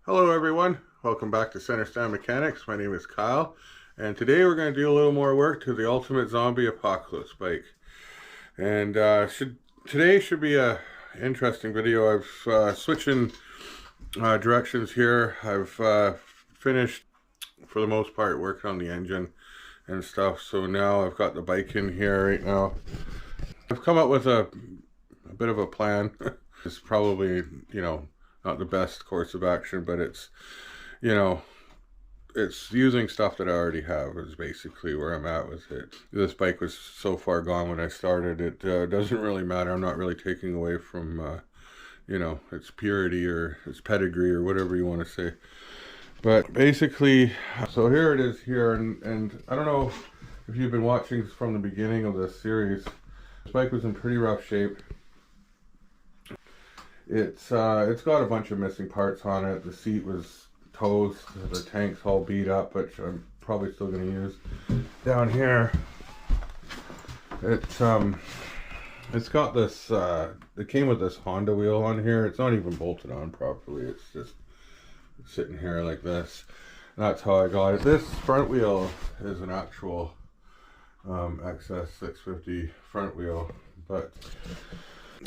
Hello everyone, welcome back to Center Stand Mechanics. My name is Kyle, and today we're going to do a little more work to the Ultimate Zombie Apocalypse bike. And today should be a interesting video. I've switching directions here. I've finished, for the most part, working on the engine and stuff. So now I've got the bike in here right now. I've come up with a bit of a plan. It's probably, not the best course of action, but it's using stuff that I already have is basically where I'm at with it. This bike was so far gone when I started. It doesn't really matter. I'm not really taking away from its purity or its pedigree or whatever you want to say. But basically, so here it is here, and I don't know if you've been watching from the beginning of this series. This bike was in pretty rough shape. It's got a bunch of missing parts on it. The seat was toast, the tank's all beat up, which I'm probably still going to use. Down here, it's got this, it came with this Honda wheel on here. It's not even bolted on properly. It's just sitting here like this. That's how I got it. This front wheel is an actual XS 650 front wheel, but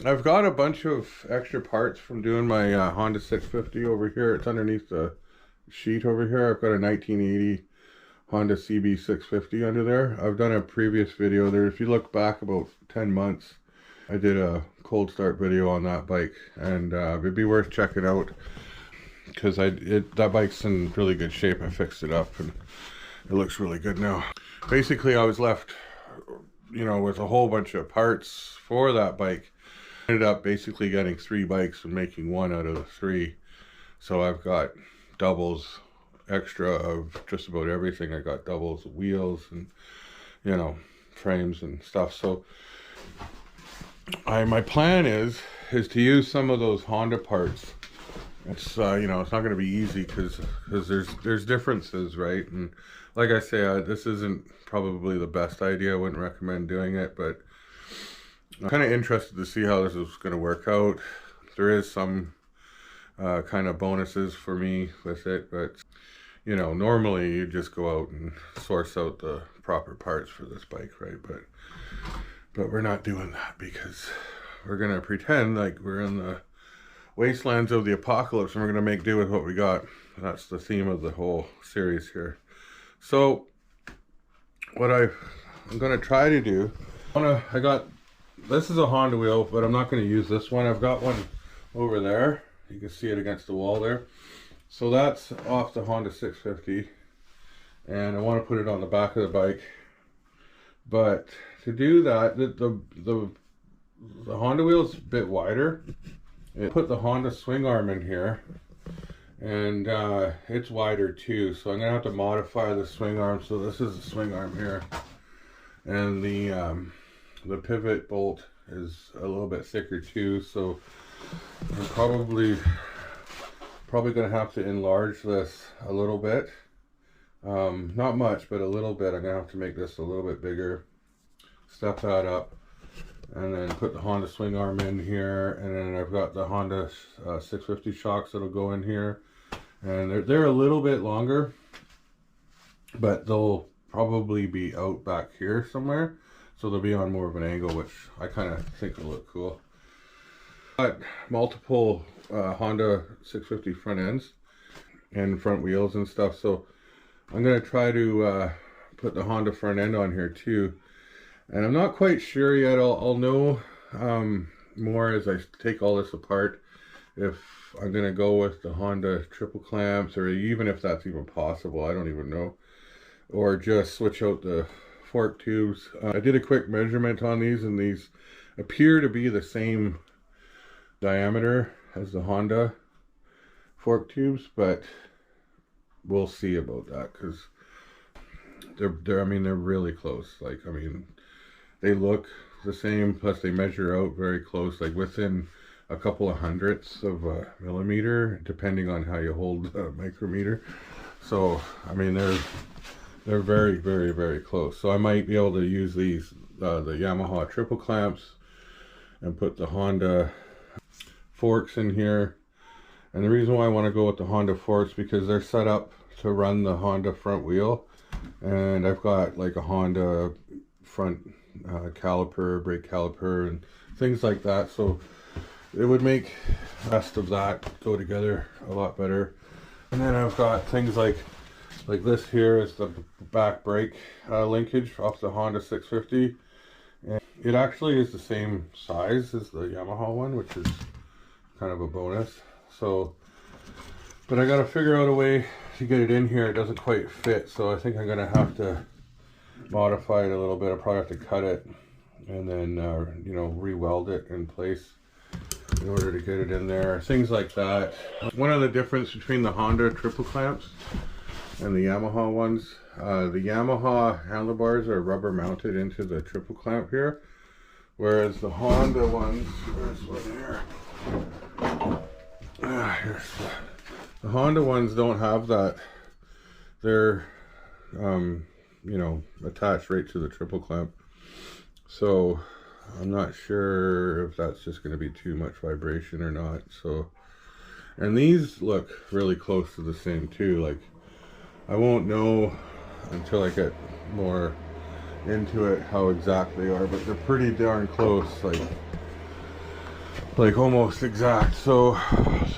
I've got a bunch of extra parts from doing my Honda 650 over here. It's underneath the sheet over here. I've got a 1980 Honda CB 650 under there. I've done a previous video there. If you look back about 10 months, I did a cold start video on that bike, and it'd be worth checking out because that bike's in really good shape. I fixed it up and it looks really good now. Basically, I was left, with a whole bunch of parts for that bike. Ended up basically getting 3 bikes and making one out of the 3. So I've got doubles extra of just about everything. I got doubles of wheels and frames and stuff. So my plan is to use some of those Honda parts. It's it's not going to be easy because there's differences, right? And like I say, this isn't probably the best idea. I wouldn't recommend doing it, but I'm kind of interested to see how this is going to work out. There is some kind of bonuses for me with it, but normally you just go out and source out the proper parts for this bike, right? But we're not doing that because we're going to pretend like we're in the wastelands of the apocalypse and we're going to make do with what we got. That's the theme of the whole series here. So what I'm going to try to do, this is a Honda wheel, but I'm not going to use this one. I've got one over there. You can see it against the wall there. So that's off the Honda 650. And I want to put it on the back of the bike. But to do that, the Honda wheel is a bit wider. I put the Honda swing arm in here. And it's wider too. So I'm going to have to modify the swing arm. So this is the swing arm here. And the pivot bolt is a little bit thicker too, so I'm probably going to have to enlarge this a little bit. Not much, but a little bit. I'm going to have to make this a little bit bigger, step that up, and then put the Honda swing arm in here, and then I've got the Honda 650 shocks that'll go in here, and they're a little bit longer, but they'll probably be out back here somewhere. So they'll be on more of an angle, which I kind of think will look cool. Got multiple Honda 650 front ends and front wheels and stuff. So I'm going to try to put the Honda front end on here too. And I'm not quite sure yet. I'll know more as I take all this apart if I'm going to go with the Honda triple clamps, or even if that's even possible. I don't even know. Or just switch out the fork tubes. I did a quick measurement on these, and these appear to be the same diameter as the Honda fork tubes, but we'll see about that because they're really close. They look the same, plus they measure out very close, like within a couple of hundredths of a millimeter, depending on how you hold the micrometer. So they're very, very, very close. So I might be able to use these, the Yamaha triple clamps, and put the Honda forks in here, And the reason why I want to go with the Honda forks because they're set up to run the Honda front wheel, and I've got like a Honda front caliper, brake caliper, and things like that, so it would make the rest of that go together a lot better. And then I've got things like this here is the back brake linkage off the Honda 650, and it actually is the same size as the Yamaha one, which is kind of a bonus. So, but I got to figure out a way to get it in here. It doesn't quite fit, so I think I'm gonna have to modify it a little bit. I'll probably have to cut it and then you know, re-weld it in place in order to get it in there, things like that. One of the difference between the Honda triple clamps and the Yamaha ones, the Yamaha handlebars are rubber mounted into the triple clamp here, whereas the Honda ones, there's one here. The Honda ones don't have that. They're you know, attached right to the triple clamp, so I'm not sure if that's just going to be too much vibration or not. So, and these look really close to the same too. Like, I won't know until I get more into it how exact they are, but they're pretty darn close, like almost exact. So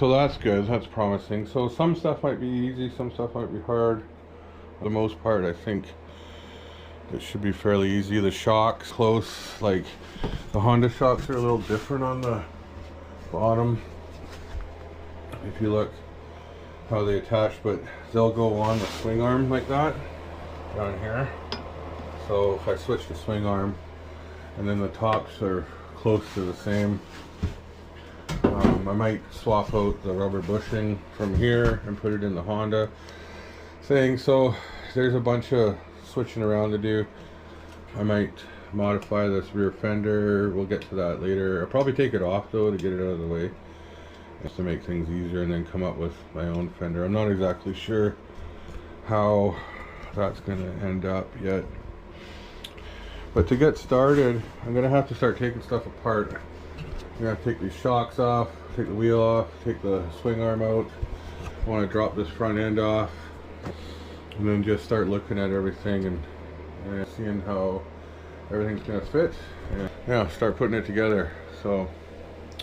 that's good, that's promising. So some stuff might be easy, some stuff might be hard. For the most part, I think it should be fairly easy. The shocks close, like the Honda shocks are a little different on the bottom. If you look how they attach, but they'll go on the swing arm like that down here. So if I switch the swing arm, and then the tops are close to the same, I might swap out the rubber bushing from here and put it in the Honda thing. So there's a bunch of switching around to do. I might modify this rear fender. We'll get to that later. I'll probably take it off though to get it out of the way, just to make things easier, and then come up with my own fender. I'm not exactly sure how that's going to end up yet, but to get started, I'm going to have to start taking stuff apart. I'm going to have to take these shocks off, take the wheel off, take the swing arm out. I want to drop this front end off, and then just start looking at everything and seeing how everything's going to fit, and yeah, start putting it together. So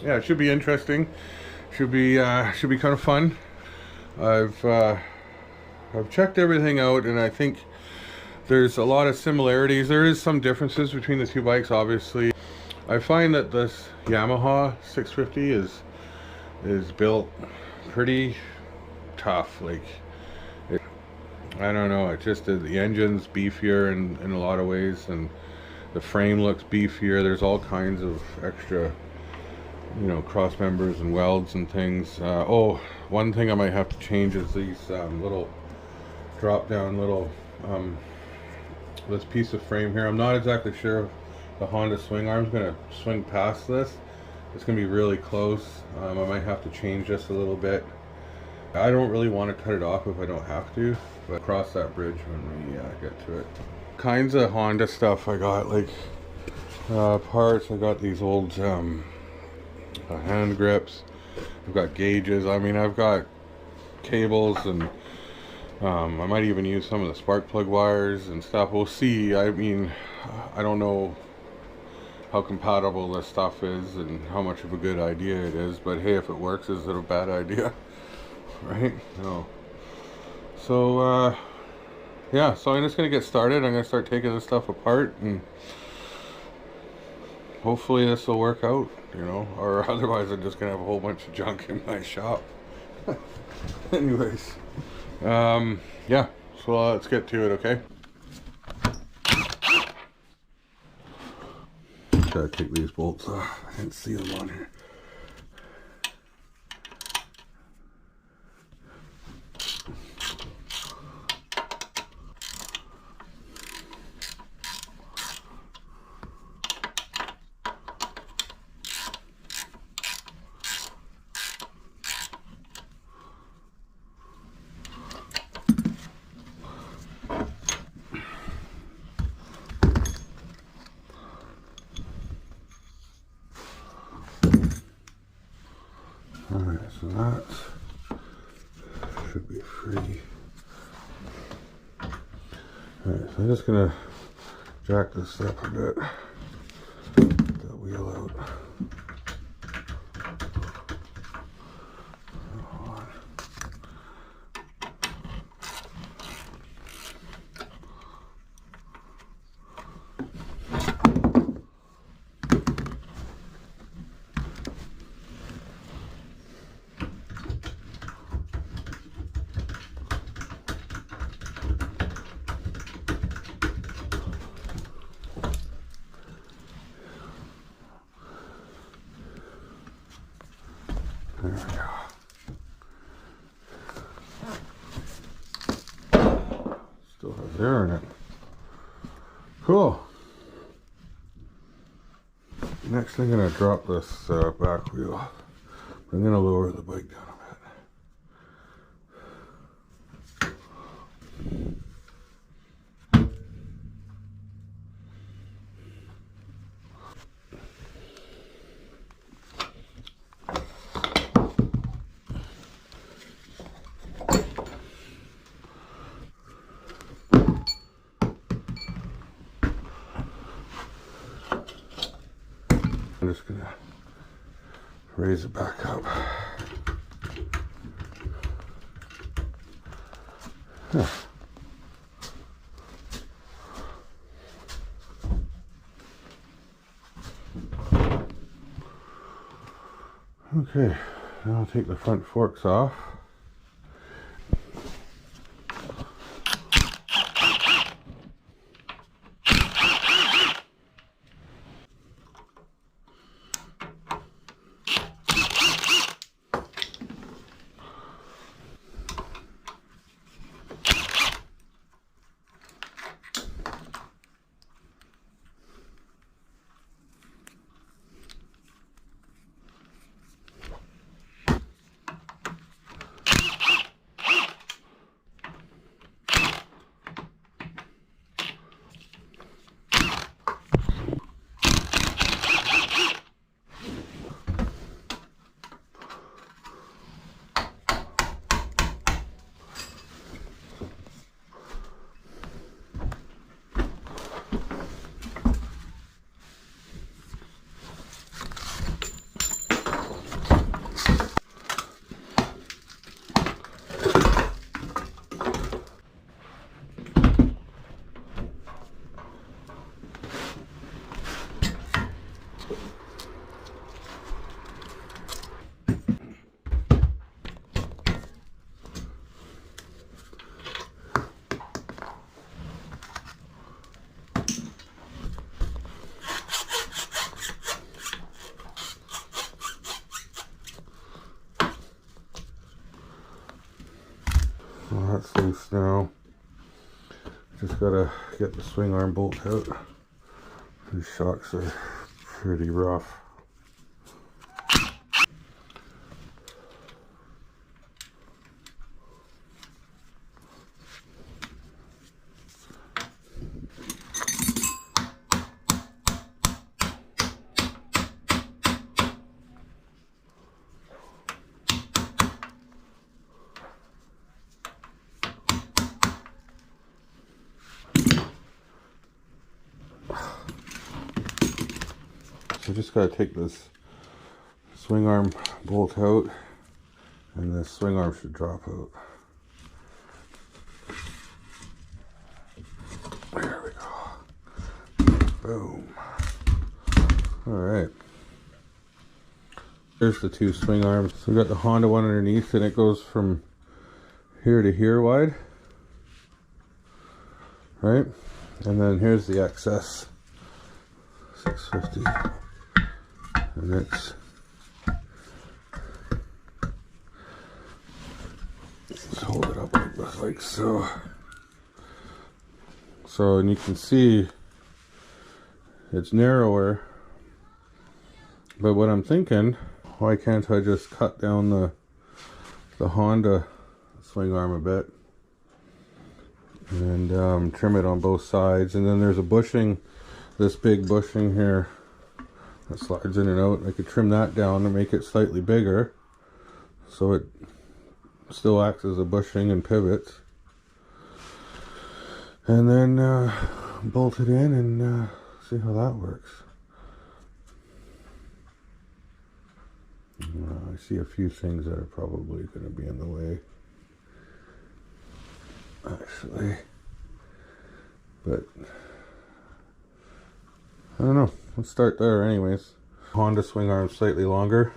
yeah, it should be interesting. Should be kind of fun. I've checked everything out, and I think there's a lot of similarities. There is some differences between the two bikes, obviously. I find that this Yamaha 650 is built pretty tough. Like, I don't know, it just, the engine's beefier in a lot of ways, and the frame looks beefier. There's all kinds of extra, you know, cross members and welds and things. Oh, one thing I might have to change is these little drop down little this piece of frame here. I'm not exactly sure if the Honda swing arm's gonna swing past this. It's gonna be really close. I might have to change this a little bit. I don't really want to cut it off if I don't have to, but cross that bridge when we get to it. Kinds of Honda stuff I got, like parts. I got these old hand grips. I've got gauges. I mean, I've got cables, and I might even use some of the spark plug wires and stuff. We'll see. I mean, I don't know how compatible this stuff is and how much of a good idea it is, but hey, if it works, is it a bad idea? Right? No. So yeah, so I'm just gonna get started. I'm gonna start taking this stuff apart, and hopefully this will work out, you know, or otherwise I'm just gonna have a whole bunch of junk in my shop. Anyways, yeah, so let's get to it, okay? Gotta take these bolts off. I didn't see them on here. free. Alright, so I'm just gonna jack this up a bit. Get that wheel out. There we go. Still has air in it. Cool. Next I'm going to drop this back wheel. I'm going to lower the bike down a bit. I'm just going to raise it back up. Huh. Okay, now I'll take the front forks off. Well, that's loose now. Just gotta get the swing arm bolt out. These shocks are pretty rough. So just gotta take this swing arm bolt out, and this swing arm should drop out. There we go. Boom. Alright. There's the two swing arms. So we got the Honda one underneath, and it goes from here to here wide. Right? And then here's the XS 650. And it's let's hold it up like so. So, and you can see it's narrower, but what I'm thinking, why can't I just cut down the Honda swing arm a bit and trim it on both sides? And then there's a bushing, this big bushing here that slides in and out. I could trim that down and make it slightly bigger so it Still acts as a bushing and pivots. And then bolt it in and see how that works. I see a few things that are probably going to be in the way, actually, but I don't know. Let's start there anyways. Honda swing arm slightly longer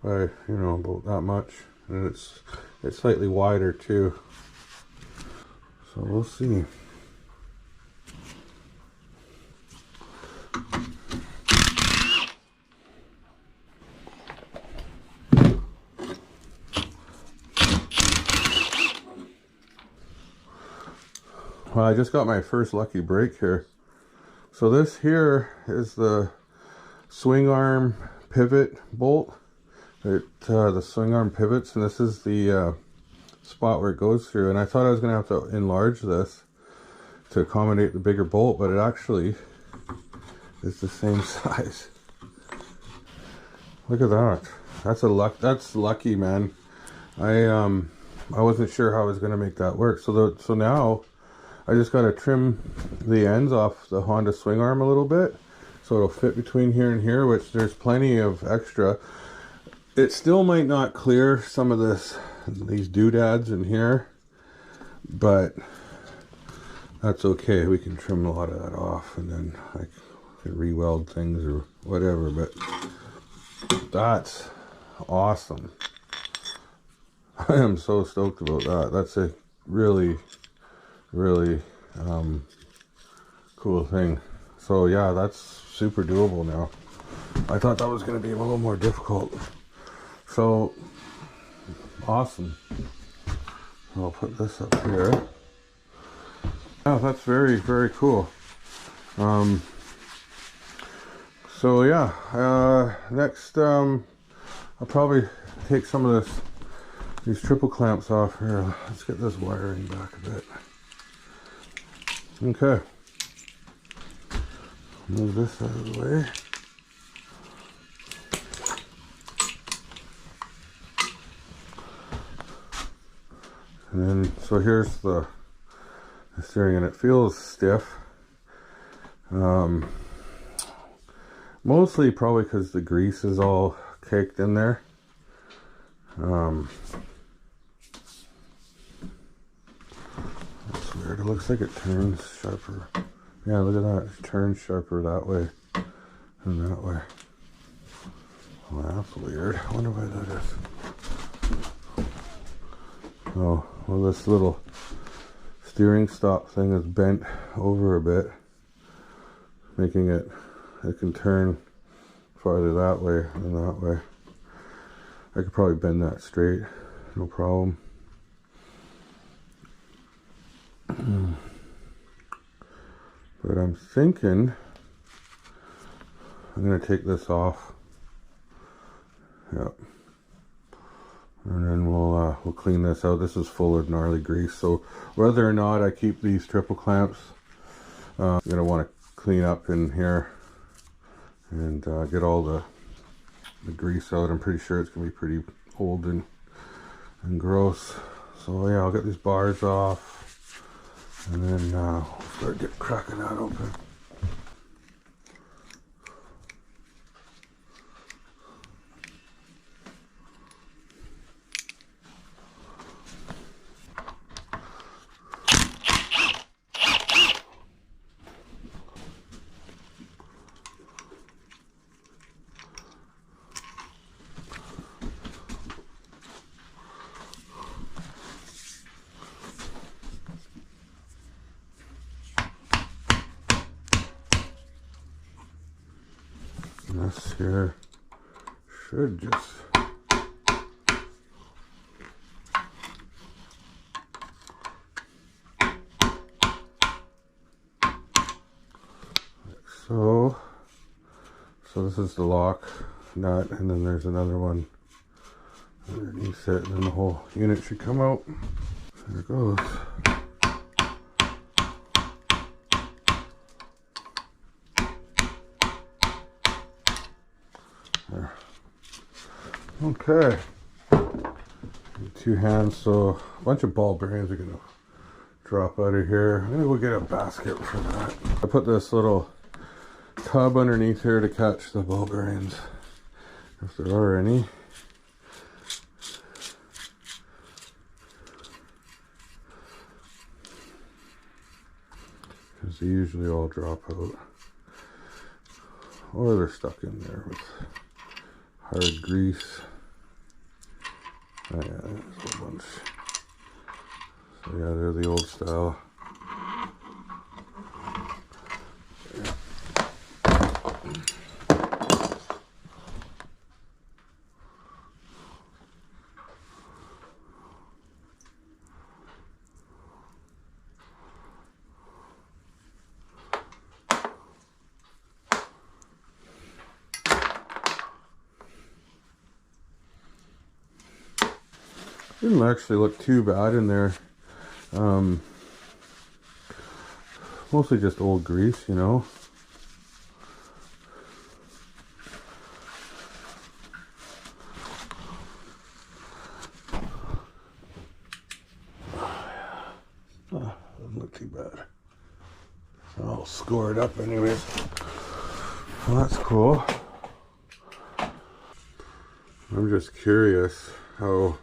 by, you know, about that much, and it's slightly wider too, so we'll see. Well, I just got my first lucky break here. So this here is the swing arm pivot bolt. The swing arm pivots, and this is the spot where it goes through. And I thought I was going to have to enlarge this to accommodate the bigger bolt, but it actually is the same size. Look at that. That's lucky, man. I wasn't sure how I was going to make that work. So now I just got to trim the ends off the Honda swing arm a little bit, so it'll fit between here and here, which there's plenty of extra. It still might not clear some of these doodads in here, but that's okay. We can trim a lot of that off, and then I can re-weld things or whatever. But that's awesome. I am so stoked about that. That's a really cool thing. So yeah, that's super doable now. I thought that was going to be a little more difficult. So awesome. I'll put this up here. Oh, that's very cool. So yeah, next I'll probably take some of these triple clamps off here. Let's get this wiring back a bit. Okay, move this out of the way. And then, so here's the steering, and it feels stiff. Mostly probably because the grease is all caked in there. That's weird. It looks like it turns sharper. Yeah, look at that. It turns sharper that way than that way. Well, that's weird. I wonder why that is. Oh, well, this little steering stop thing is bent over a bit, making it can turn farther that way than that way. I could probably bend that straight, no problem. But I'm thinking I'm going to take this off. Yep. And then we'll clean this out. This is full of gnarly grease, so whether or not I keep these triple clamps, I'm going to want to clean up in here and get all the grease out. I'm pretty sure it's going to be pretty old and gross. So yeah, I'll get these bars off, and then we'll start cracking that open. This here should just like so. So this is the lock nut, and then there's another one underneath it, and then the whole unit should come out. There it goes. There. Okay. two hands, so a bunch of ball bearings are gonna drop out of here. I'm gonna go get a basket for that. I put this little tub underneath here to catch the ball bearings, if there are any. Because they usually all drop out. Or they're stuck in there with hard grease. Oh yeah, there's a bunch. So yeah, they're the old style. Didn't actually look too bad in there. Mostly just old grease, you know. Doesn't look too bad. I'll score it up anyways. Well, that's cool. I'm just curious how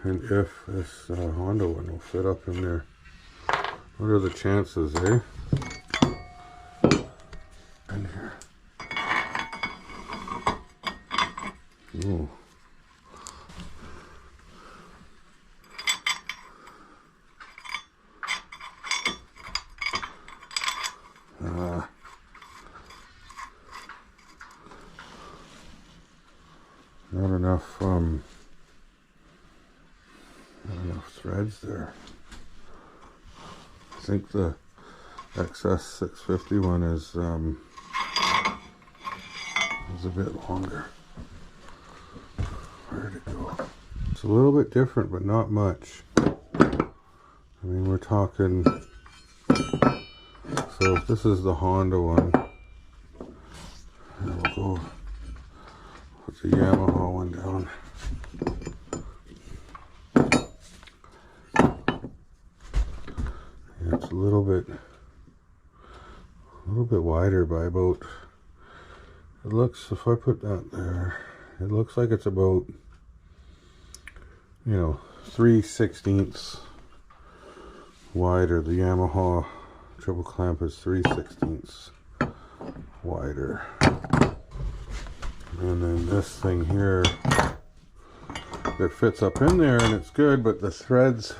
and if this Honda one will fit up in there. What are the chances, eh? In here. Ooh. Not enough threads there. I think the XS 650 one is a bit longer. Where'd it go? It's a little bit different, but not much. I mean, we're talking. So if this is the Honda one, and we'll go put the Yamaha one down. Yeah, it's a little bit wider by about. It looks, if I put that there, it looks like it's about, 3/16 wider. The Yamaha triple clamp is 3/16 wider. And then this thing here, it fits up in there and it's good, but the threads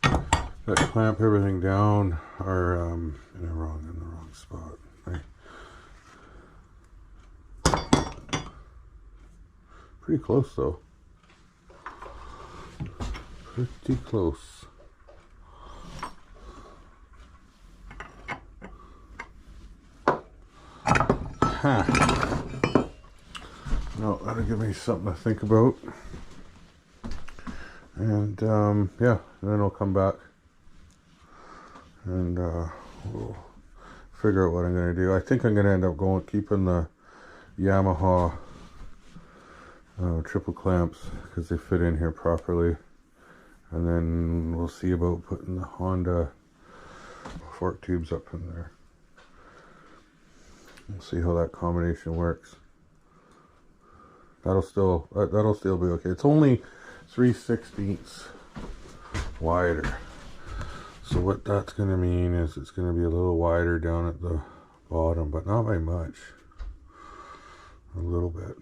that clamp everything down are in the wrong spot. Right? Pretty close though. Pretty close. Huh. No, that'll give me something to think about. And yeah, then I'll come back and we'll figure out what I'm going to do. I think I'm going to end up keeping the Yamaha triple clamps because they fit in here properly. And then we'll see about putting the Honda fork tubes up in there. We'll see how that combination works. That'll still be okay. It's only 3/16 wider. So what that's going to mean is it's going to be a little wider down at the bottom, but not by much. A little bit.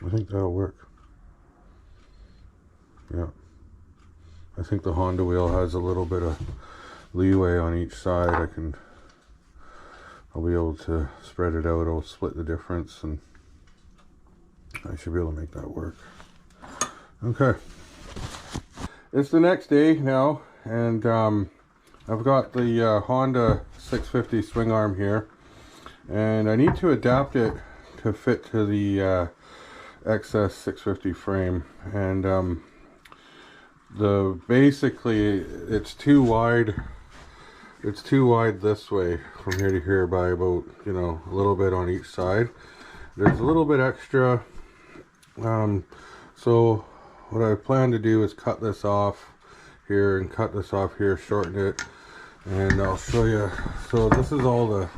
I think that'll work. Yeah. I think the Honda wheel has a little bit of leeway on each side. I'll be able to spread it out. I'll split the difference and I should be able to make that work. Okay. It's the next day now and I've got the Honda 650 swing arm here and I need to adapt it to fit to the XS 650 frame, and basically it's too wide. It's too wide this way from here to here by about a little bit on each side. There's a little bit extra So what I plan to do is cut this off here and cut this off here, shorten it, and I'll show you. So this is all the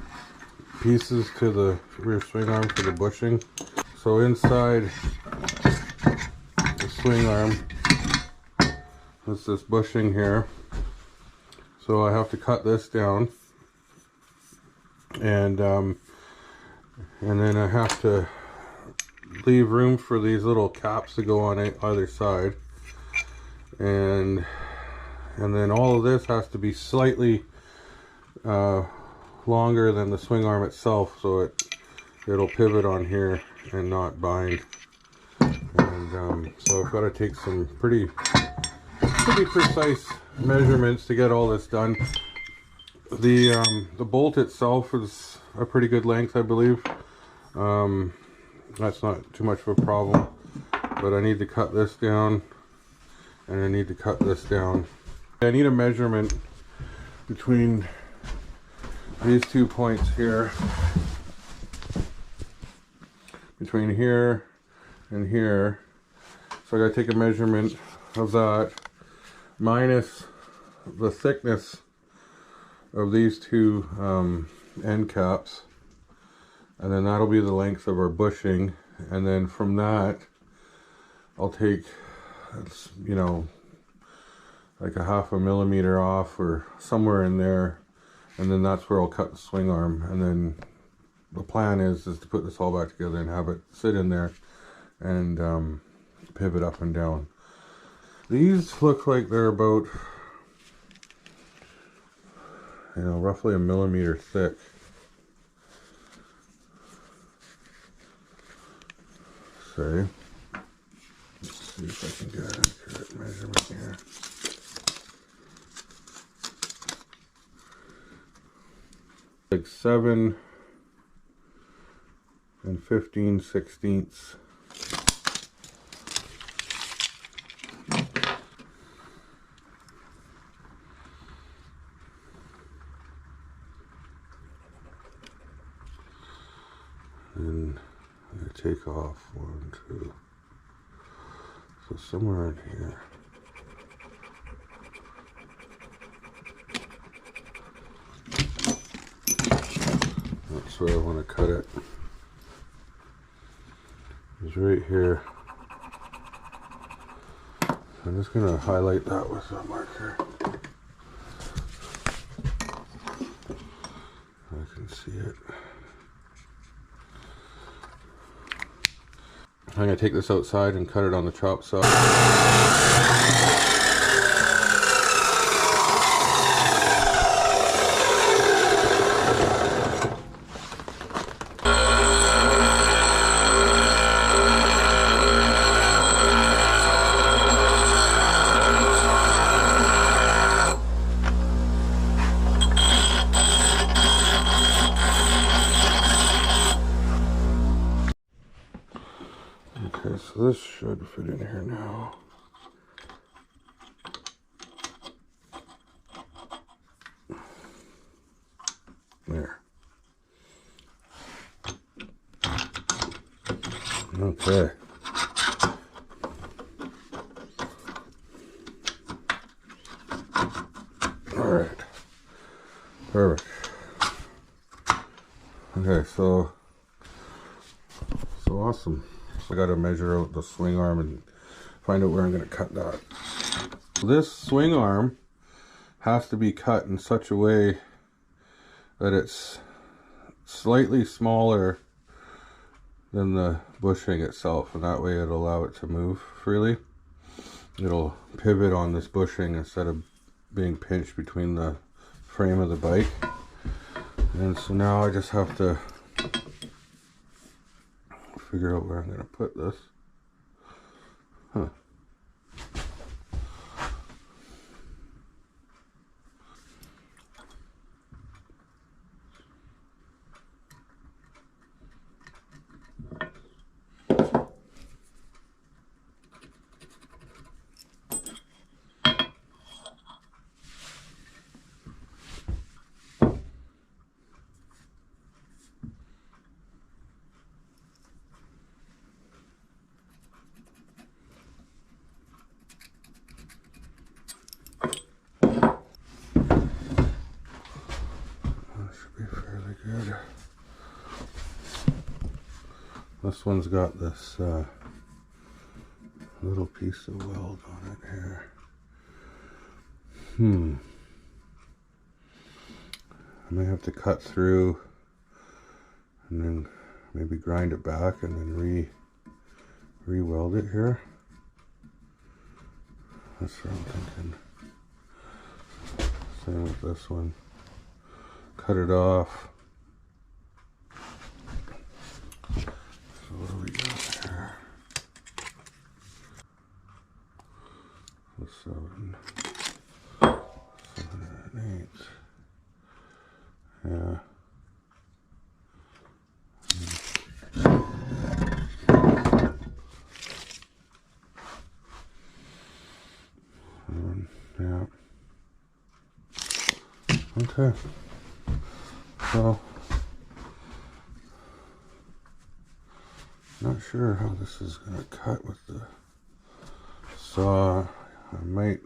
pieces to the rear swing arm for the bushing. So inside the swing arm is this bushing here. So I have to cut this down, and then I have to leave room for these little caps to go on either side, and then all of this has to be slightly longer than the swing arm itself, so it'll pivot on here and not bind. And so I've got to take some pretty precise measurements to get all this done. The bolt itself is a pretty good length, I believe. That's not too much of a problem, but I need to cut this down, and I need to cut this down. I need a measurement between these 2 points here, between here and here. So I gotta take a measurement of that minus the thickness of these two end caps, and then that'll be the length of our bushing. And then from that I'll take, you know, like a 0.5 millimeter off or somewhere in there, and then that's where I'll cut the swing arm. And then the plan is to put this all back together and have it sit in there and pivot up and down. These look like they're about, you know, roughly 1 millimeter thick. Say, let's see if I can get an accurate measurement here. Like 7 15/16. And I'm going to take off 1, 2. So somewhere in here. That's where I want to cut it. It's right here. I'm just going to highlight that with a marker. I can see it. I'm going to take this outside and cut it on the chop saw. Okay, so this should fit in here now. There. Okay. All right. Perfect. Okay, so awesome. So I got to measure out the swing arm and find out where I'm going to cut that. This swing arm has to be cut in such a way that it's slightly smaller than the bushing itself, and that way it'll allow it to move freely. It'll pivot on this bushing instead of being pinched between the frame of the bike. And so now I just have to figure out where I'm going to put this. Huh. this one's got this little piece of weld on it here. I may have to cut through and then maybe grind it back and then re-weld it here. That's what I'm thinking. Same with this one. Cut it off. So what do we got here? So 7, 7 and 8. Yeah. Yeah. Okay. So, not sure how this is going to cut with the saw. I might.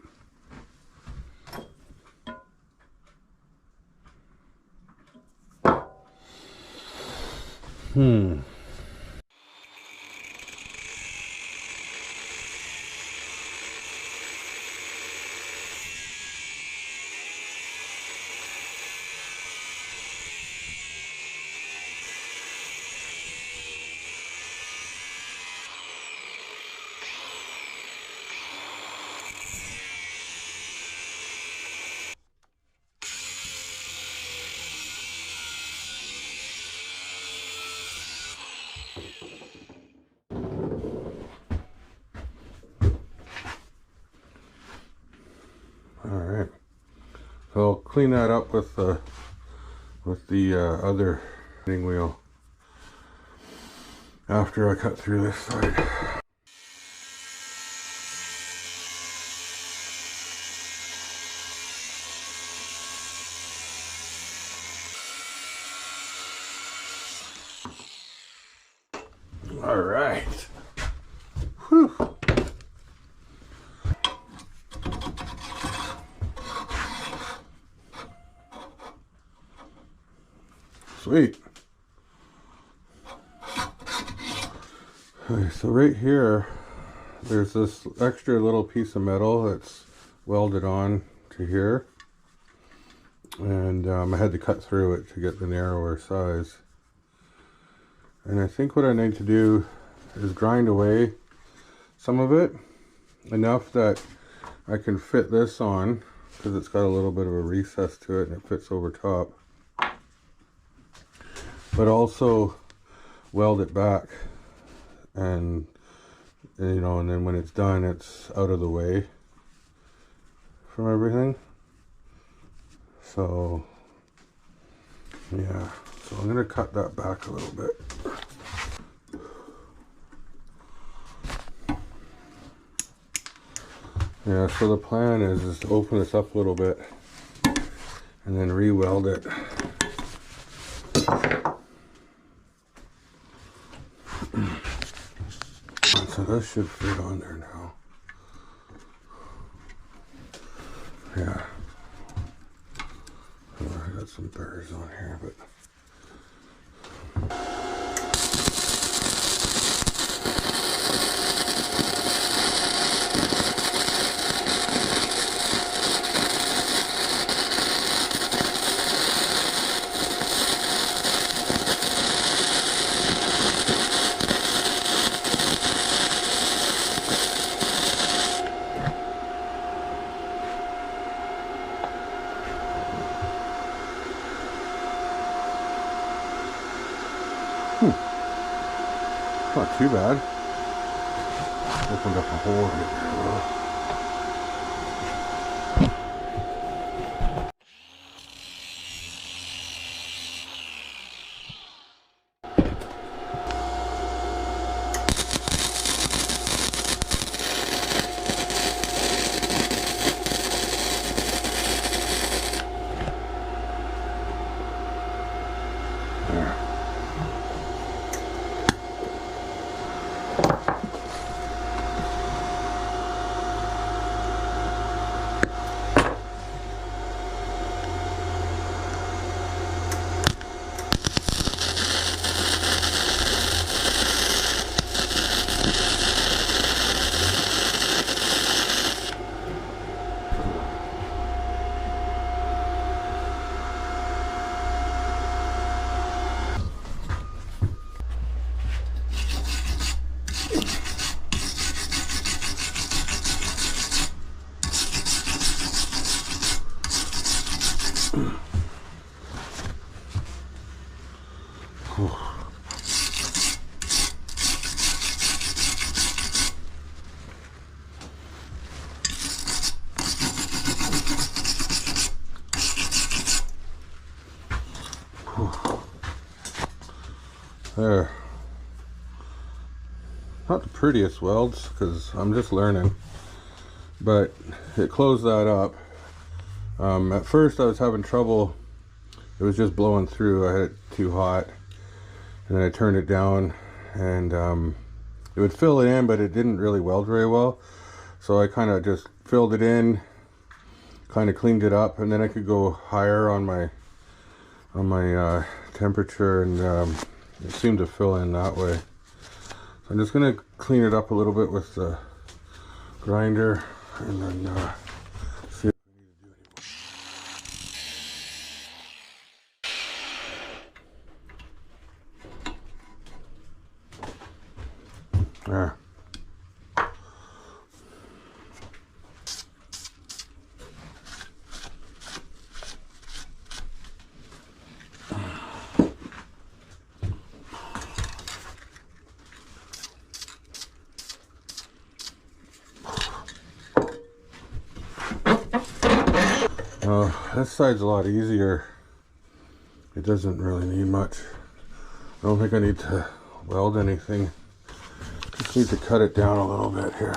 Alright, so I'll clean that up with the other spinning wheel after I cut through this side. Alright. Whew. Sweet. Okay, so right here, there's this extra little piece of metal that's welded on to here. And I had to cut through it to get the narrower size. And I think what I need to do is grind away some of it, enough that I can fit this on, because it's got a little bit of a recess to it and it fits over top. But also weld it back, and you know, and then when it's done, it's out of the way from everything. So yeah, so I'm gonna cut that back a little bit. Yeah, so the plan is to open this up a little bit and then re-weld it. So this should fit on there now. Yeah. I got some burrs on here, but not too bad. Opened up a hole here. There. Not the prettiest welds because I'm just learning, but it closed that up. At first I was having trouble. It was just blowing through. I had it too hot, and then I turned it down, and it would fill it in, but it didn't really weld very well. So I kind of just filled it in, kind of cleaned it up, and then I could go higher on my temperature, and it seemed to fill in that way. So I'm just gonna clean it up a little bit with the grinder, and then see if we need to do any more. There. This side's a lot easier. It doesn't really need much. I don't think I need to weld anything. Just need to cut it down a little bit here.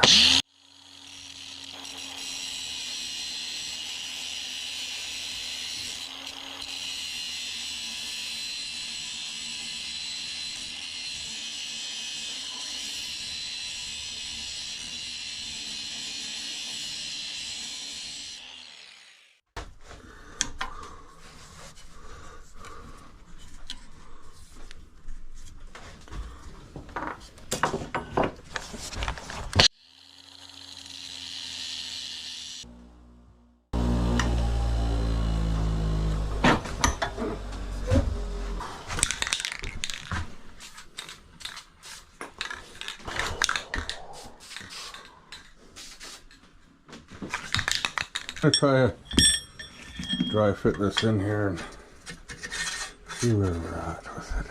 I'm gonna try to dry fit this in here and see where we're at with it.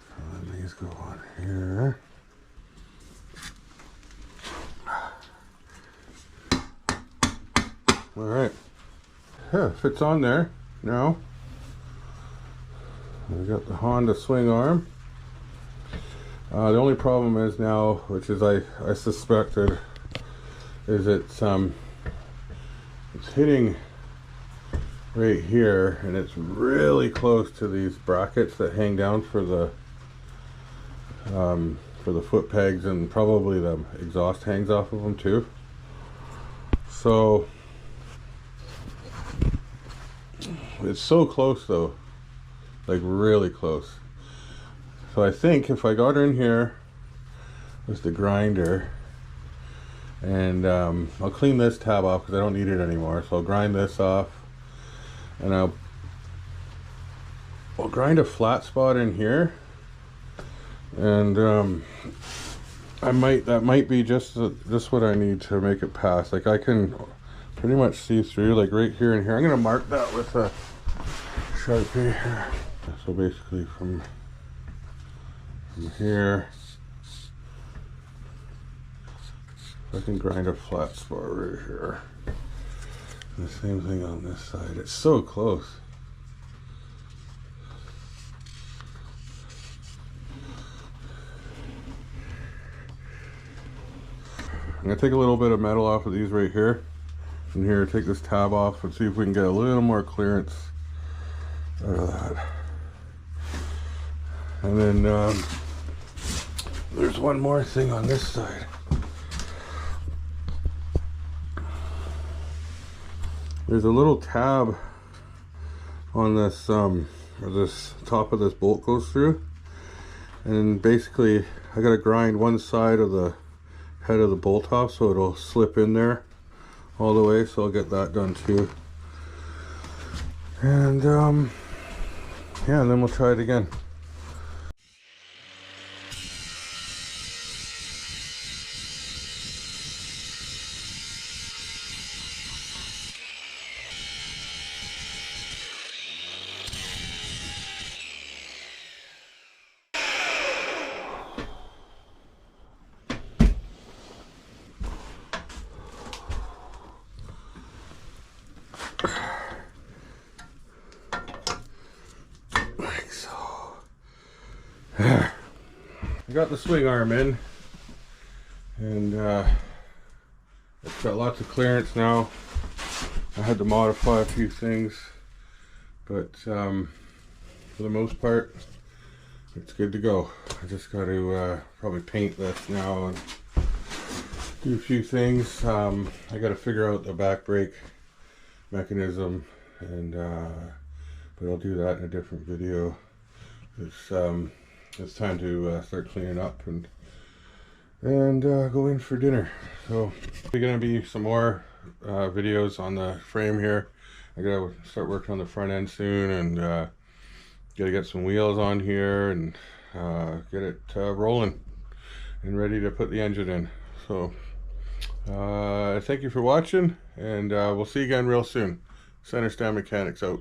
So these go on here. All right, yeah, fits on there now. We got the Honda swing arm. The only problem is now, which is I suspected, is it's hitting right here, and it's really close to these brackets that hang down for the foot pegs, and probably the exhaust hangs off of them too. So it's so close though, like really close. So I think if I got her in here with the grinder, and I'll clean this tab off because I don't need it anymore. So I'll grind this off, and I'll grind a flat spot in here, and that might be just what I need to make it pass. Like I can pretty much see through, like right here and here. I'm gonna mark that with a Sharpie here. So basically from here, I can grind a flat spot right here. And the same thing on this side. It's so close. I'm gonna take a little bit of metal off of these right here. And here, take this tab off and see if we can get a little more clearance out of that. And then there's one more thing on this side. There's a little tab on this where this top of this bolt goes through, and basically I gotta grind one side of the head of the bolt off so it'll slip in there all the way. So I'll get that done too. And yeah, and then we'll try it again. got the swing arm in, and it's got lots of clearance now. I had to modify a few things, but for the most part, it's good to go. I just got to probably paint this now and do a few things. I got to figure out the back brake mechanism, and but I'll do that in a different video. It's time to start cleaning up and go in for dinner. So there's gonna be some more videos on the frame here. I gotta start working on the front end soon, and gotta get some wheels on here and get it rolling and ready to put the engine in. So thank you for watching, and we'll see you again real soon. Center Stand Mechanics out.